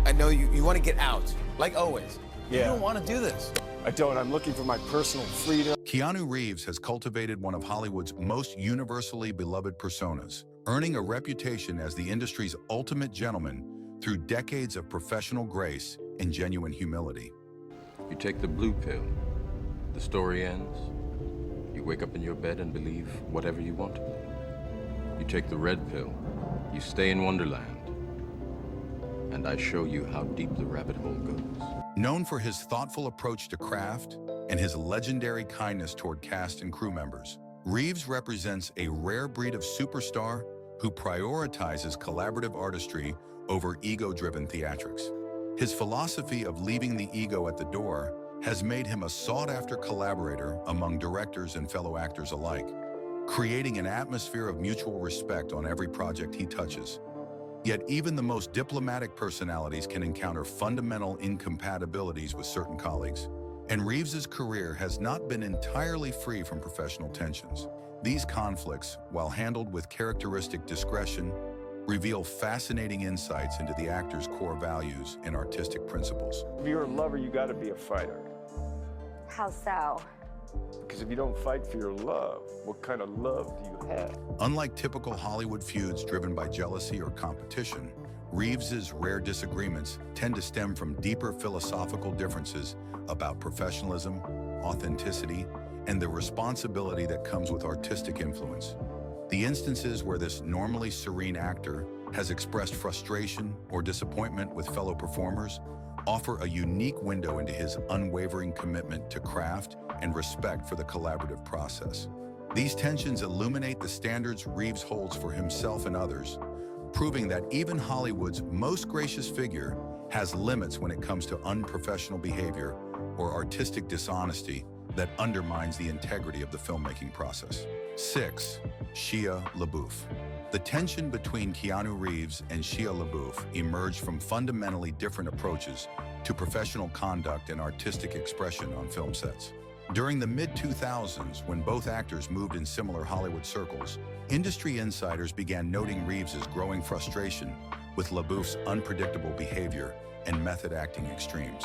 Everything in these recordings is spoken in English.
I know you want to get out, like always. Yeah. You don't want to do this. I don't. I'm looking for my personal freedom. Keanu Reeves has cultivated one of Hollywood's most universally beloved personas, earning a reputation as the industry's ultimate gentleman through decades of professional grace and genuine humility. You take the blue pill, the story ends. You wake up in your bed and believe whatever you want to believe. You take the red pill, you stay in Wonderland, and I show you how deep the rabbit hole goes. Known for his thoughtful approach to craft and his legendary kindness toward cast and crew members, Reeves represents a rare breed of superstar who prioritizes collaborative artistry over ego-driven theatrics. His philosophy of leaving the ego at the door has made him a sought-after collaborator among directors and fellow actors alike, creating an atmosphere of mutual respect on every project he touches. Yet even the most diplomatic personalities can encounter fundamental incompatibilities with certain colleagues, and Reeves's career has not been entirely free from professional tensions. These conflicts, while handled with characteristic discretion, reveal fascinating insights into the actor's core values and artistic principles. If you're a lover, you gotta be a fighter. How so? Because if you don't fight for your love, what kind of love do you have? Unlike typical Hollywood feuds driven by jealousy or competition, Reeves's rare disagreements tend to stem from deeper philosophical differences about professionalism, authenticity, and the responsibility that comes with artistic influence. The instances where this normally serene actor has expressed frustration or disappointment with fellow performers offer a unique window into his unwavering commitment to craft and respect for the collaborative process. These tensions illuminate the standards Reeves holds for himself and others, proving that even Hollywood's most gracious figure has limits when it comes to unprofessional behavior or artistic dishonesty that undermines the integrity of the filmmaking process. 6. Shia LaBeouf. The tension between Keanu Reeves and Shia LaBeouf emerged from fundamentally different approaches to professional conduct and artistic expression on film sets. During the mid-2000s, when both actors moved in similar Hollywood circles, industry insiders began noting Reeves's growing frustration with LaBeouf's unpredictable behavior and method acting extremes.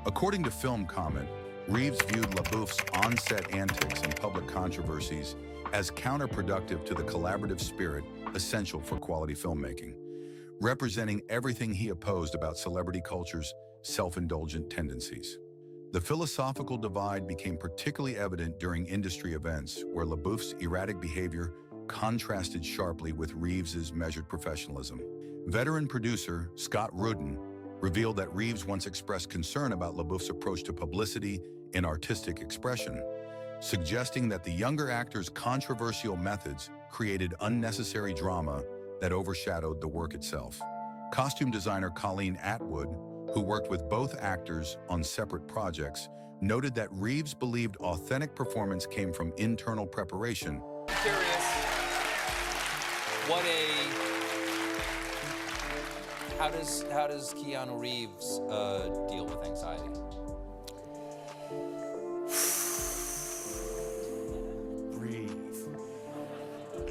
According to Film Comment, Reeves viewed LaBeouf's on-set antics and public controversies as counterproductive to the collaborative spirit essential for quality filmmaking, representing everything he opposed about celebrity culture's self-indulgent tendencies. The philosophical divide became particularly evident during industry events where LaBeouf's erratic behavior contrasted sharply with Reeves's measured professionalism. Veteran producer Scott Rudin revealed that Reeves once expressed concern about LaBeouf's approach to publicity and artistic expression, suggesting that the younger actor's controversial methods created unnecessary drama that overshadowed the work itself. Costume designer Colleen Atwood, who worked with both actors on separate projects, noted that Reeves believed authentic performance came from internal preparation. I'm curious, how does Keanu Reeves deal with anxiety?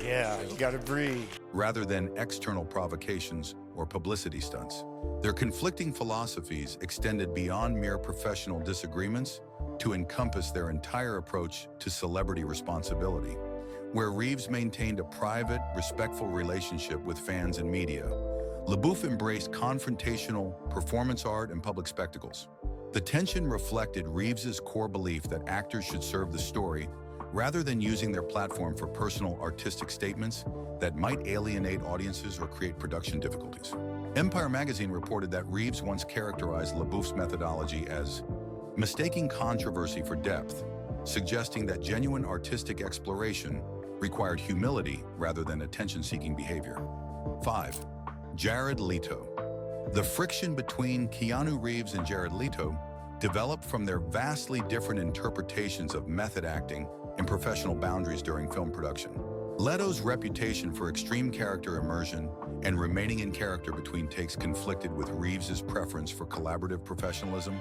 Yeah, you gotta breathe. Rather than external provocations or publicity stunts. Their conflicting philosophies extended beyond mere professional disagreements to encompass their entire approach to celebrity responsibility. Where Reeves maintained a private, respectful relationship with fans and media, LaBeouf embraced confrontational performance art and public spectacles. The tension reflected Reeves's core belief that actors should serve the story rather than using their platform for personal artistic statements that might alienate audiences or create production difficulties. Empire magazine reported that Reeves once characterized LaBeouf's methodology as mistaking controversy for depth, suggesting that genuine artistic exploration required humility rather than attention-seeking behavior. 5. Jared Leto. The friction between Keanu Reeves and Jared Leto developed from their vastly different interpretations of method acting and professional boundaries during film production. Leto's reputation for extreme character immersion and remaining in character between takes conflicted with Reeves's preference for collaborative professionalism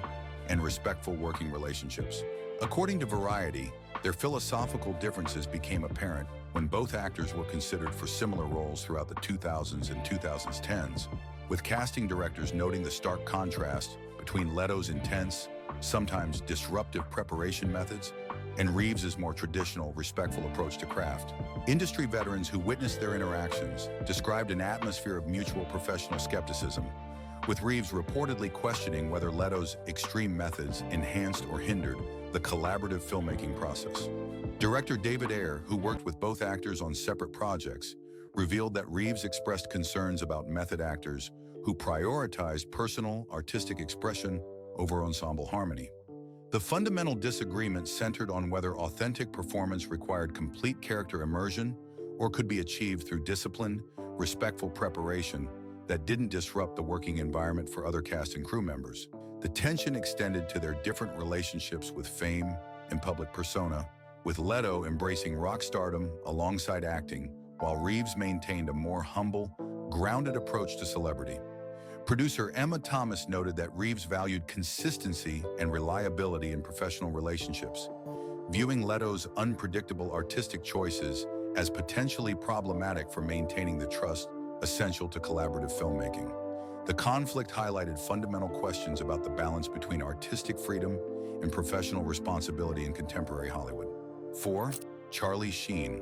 and respectful working relationships. According to Variety, their philosophical differences became apparent when both actors were considered for similar roles throughout the 2000s and 2010s, with casting directors noting the stark contrast between Leto's intense, sometimes disruptive preparation methods and Reeves's more traditional, respectful approach to craft. Industry veterans who witnessed their interactions described an atmosphere of mutual professional skepticism, with Reeves reportedly questioning whether Leto's extreme methods enhanced or hindered the collaborative filmmaking process. Director David Ayer, who worked with both actors on separate projects, revealed that Reeves expressed concerns about method actors who prioritized personal, artistic expression over ensemble harmony. The fundamental disagreement centered on whether authentic performance required complete character immersion or could be achieved through disciplined, respectful preparation that didn't disrupt the working environment for other cast and crew members. The tension extended to their different relationships with fame and public persona, with Leto embracing rock stardom alongside acting, while Reeves maintained a more humble, grounded approach to celebrity. Producer Emma Thomas noted that Reeves valued consistency and reliability in professional relationships, viewing Leto's unpredictable artistic choices as potentially problematic for maintaining the trust essential to collaborative filmmaking. The conflict highlighted fundamental questions about the balance between artistic freedom and professional responsibility in contemporary Hollywood. 4. Charlie Sheen.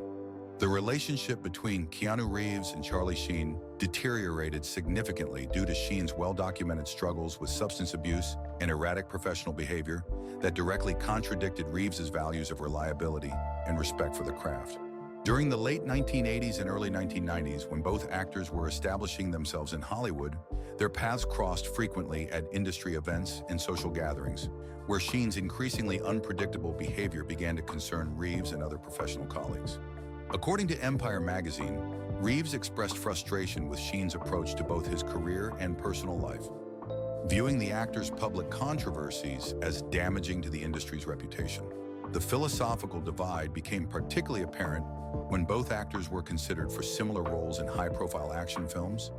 The relationship between Keanu Reeves and Charlie Sheen deteriorated significantly due to Sheen's well-documented struggles with substance abuse and erratic professional behavior that directly contradicted Reeves's values of reliability and respect for the craft. During the late 1980s and early 1990s, when both actors were establishing themselves in Hollywood, their paths crossed frequently at industry events and social gatherings, where Sheen's increasingly unpredictable behavior began to concern Reeves and other professional colleagues. According to Empire magazine, Reeves expressed frustration with Sheen's approach to both his career and personal life, viewing the actor's public controversies as damaging to the industry's reputation. The philosophical divide became particularly apparent when both actors were considered for similar roles in high-profile action films,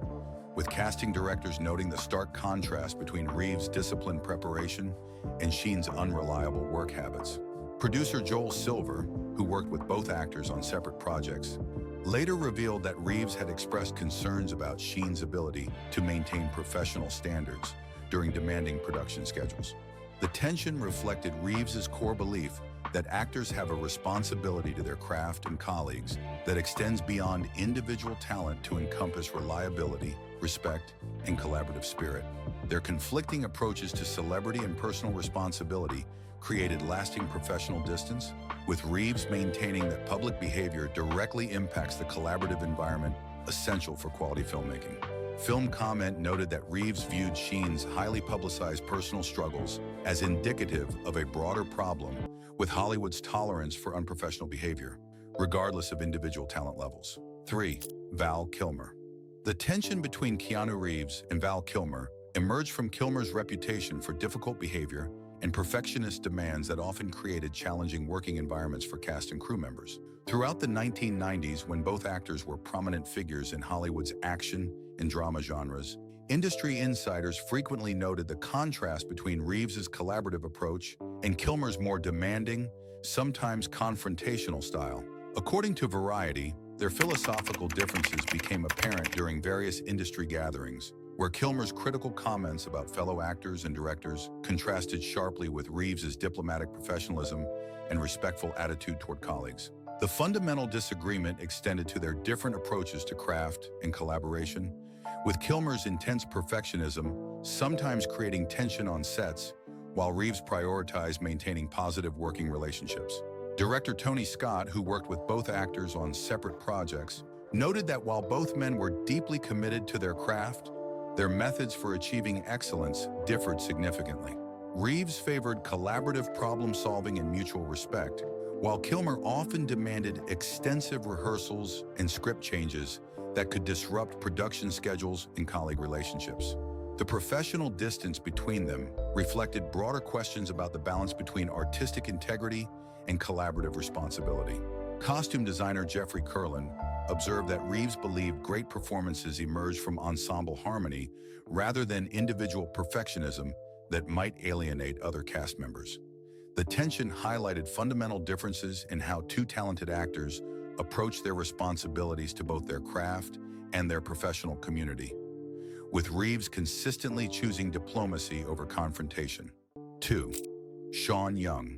with casting directors noting the stark contrast between Reeves' disciplined preparation and Sheen's unreliable work habits. Producer Joel Silver, who worked with both actors on separate projects, later revealed that Reeves had expressed concerns about Sheen's ability to maintain professional standards during demanding production schedules. The tension reflected Reeves's core belief that actors have a responsibility to their craft and colleagues that extends beyond individual talent to encompass reliability, respect, and collaborative spirit. Their conflicting approaches to celebrity and personal responsibility created lasting professional distance, with Reeves maintaining that public behavior directly impacts the collaborative environment essential for quality filmmaking. Film Comment noted that Reeves viewed Sheen's highly publicized personal struggles as indicative of a broader problem with Hollywood's tolerance for unprofessional behavior, regardless of individual talent levels. 3. Val Kilmer. The tension between Keanu Reeves and Val Kilmer emerged from Kilmer's reputation for difficult behavior and perfectionist demands that often created challenging working environments for cast and crew members. Throughout the 1990s, when both actors were prominent figures in Hollywood's action and drama genres, industry insiders frequently noted the contrast between Reeves's collaborative approach and Kilmer's more demanding, sometimes confrontational style. According to Variety, their philosophical differences became apparent during various industry gatherings, where Kilmer's critical comments about fellow actors and directors contrasted sharply with Reeves's diplomatic professionalism and respectful attitude toward colleagues. The fundamental disagreement extended to their different approaches to craft and collaboration, with Kilmer's intense perfectionism sometimes creating tension on sets, while Reeves prioritized maintaining positive working relationships. Director Tony Scott, who worked with both actors on separate projects, noted that while both men were deeply committed to their craft, their methods for achieving excellence differed significantly. Reeves favored collaborative problem-solving and mutual respect, while Kilmer often demanded extensive rehearsals and script changes that could disrupt production schedules and colleague relationships. The professional distance between them reflected broader questions about the balance between artistic integrity and collaborative responsibility. Costume designer Jeffrey Kurland observed that Reeves believed great performances emerged from ensemble harmony rather than individual perfectionism that might alienate other cast members. The tension highlighted fundamental differences in how two talented actors approach their responsibilities to both their craft and their professional community. with Reeves consistently choosing diplomacy over confrontation. 2. Sean Young.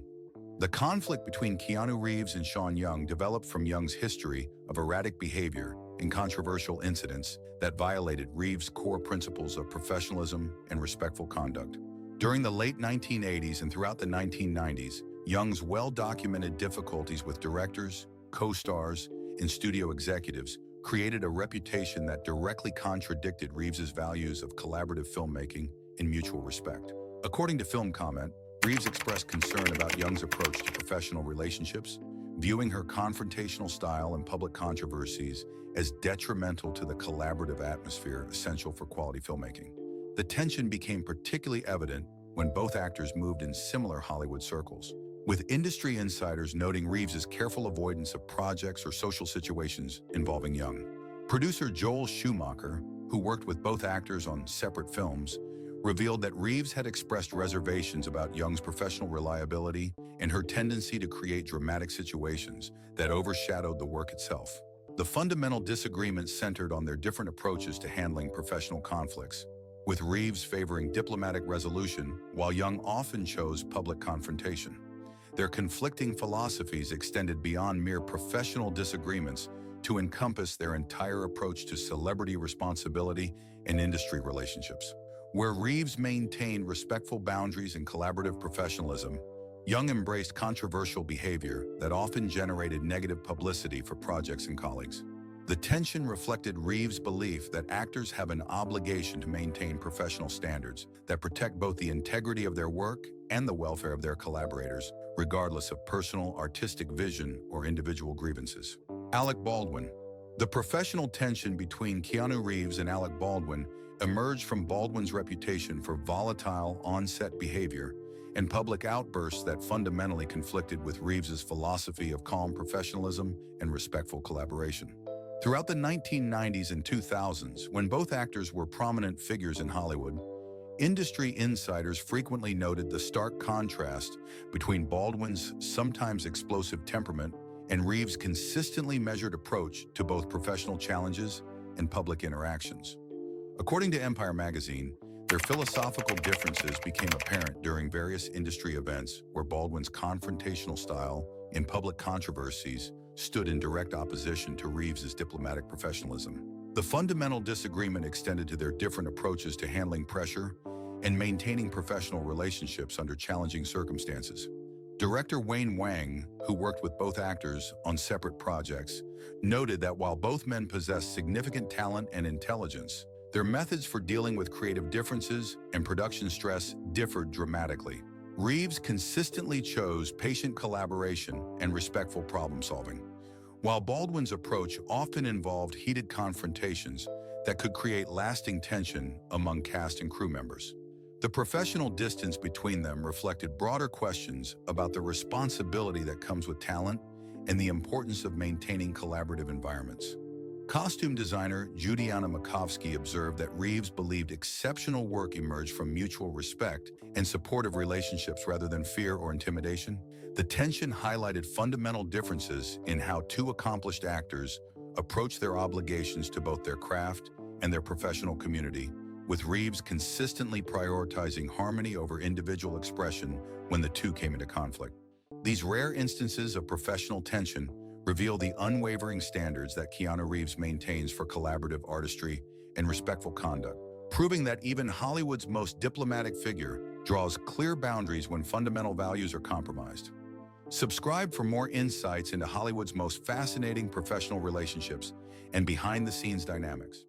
The conflict between Keanu Reeves and Sean Young developed from Young's history of erratic behavior and controversial incidents that violated Reeves' core principles of professionalism and respectful conduct. During the late 1980s and throughout the 1990s, Young's well-documented difficulties with directors, co-stars, and studio executives created a reputation that directly contradicted Reeves' values of collaborative filmmaking and mutual respect. According to Film Comment, Reeves expressed concern about Young's approach to professional relationships, viewing her confrontational style and public controversies as detrimental to the collaborative atmosphere essential for quality filmmaking. The tension became particularly evident when both actors moved in similar Hollywood circles, with industry insiders noting Reeves' careful avoidance of projects or social situations involving Young. Producer Joel Schumacher, who worked with both actors on separate films, revealed that Reeves had expressed reservations about Young's professional reliability and her tendency to create dramatic situations that overshadowed the work itself. The fundamental disagreement centered on their different approaches to handling professional conflicts, with Reeves favoring diplomatic resolution while Young often chose public confrontation. Their conflicting philosophies extended beyond mere professional disagreements to encompass their entire approach to celebrity responsibility and industry relationships. Where Reeves maintained respectful boundaries and collaborative professionalism, Young embraced controversial behavior that often generated negative publicity for projects and colleagues. The tension reflected Reeves' belief that actors have an obligation to maintain professional standards that protect both the integrity of their work and the welfare of their collaborators, regardless of personal artistic vision or individual grievances. Alec Baldwin. The professional tension between Keanu Reeves and Alec Baldwin emerged from Baldwin's reputation for volatile on-set behavior and public outbursts that fundamentally conflicted with Reeves' philosophy of calm professionalism and respectful collaboration. Throughout the 1990s and 2000s, when both actors were prominent figures in Hollywood, industry insiders frequently noted the stark contrast between Baldwin's sometimes explosive temperament and Reeves' consistently measured approach to both professional challenges and public interactions. According to Empire magazine, their philosophical differences became apparent during various industry events where Baldwin's confrontational style and public controversies stood in direct opposition to Reeves' diplomatic professionalism. The fundamental disagreement extended to their different approaches to handling pressure and maintaining professional relationships under challenging circumstances. Director Wayne Wang, who worked with both actors on separate projects, noted that while both men possessed significant talent and intelligence, their methods for dealing with creative differences and production stress differed dramatically. Reeves consistently chose patient collaboration and respectful problem-solving, while Baldwin's approach often involved heated confrontations that could create lasting tension among cast and crew members. The professional distance between them reflected broader questions about the responsibility that comes with talent and the importance of maintaining collaborative environments. Costume designer Judiana Makovsky observed that Reeves believed exceptional work emerged from mutual respect and supportive relationships rather than fear or intimidation. The tension highlighted fundamental differences in how two accomplished actors approach their obligations to both their craft and their professional community, with Reeves consistently prioritizing harmony over individual expression when the two came into conflict. These rare instances of professional tension reveal the unwavering standards that Keanu Reeves maintains for collaborative artistry and respectful conduct, proving that even Hollywood's most diplomatic figure draws clear boundaries when fundamental values are compromised. Subscribe for more insights into Hollywood's most fascinating professional relationships and behind-the-scenes dynamics.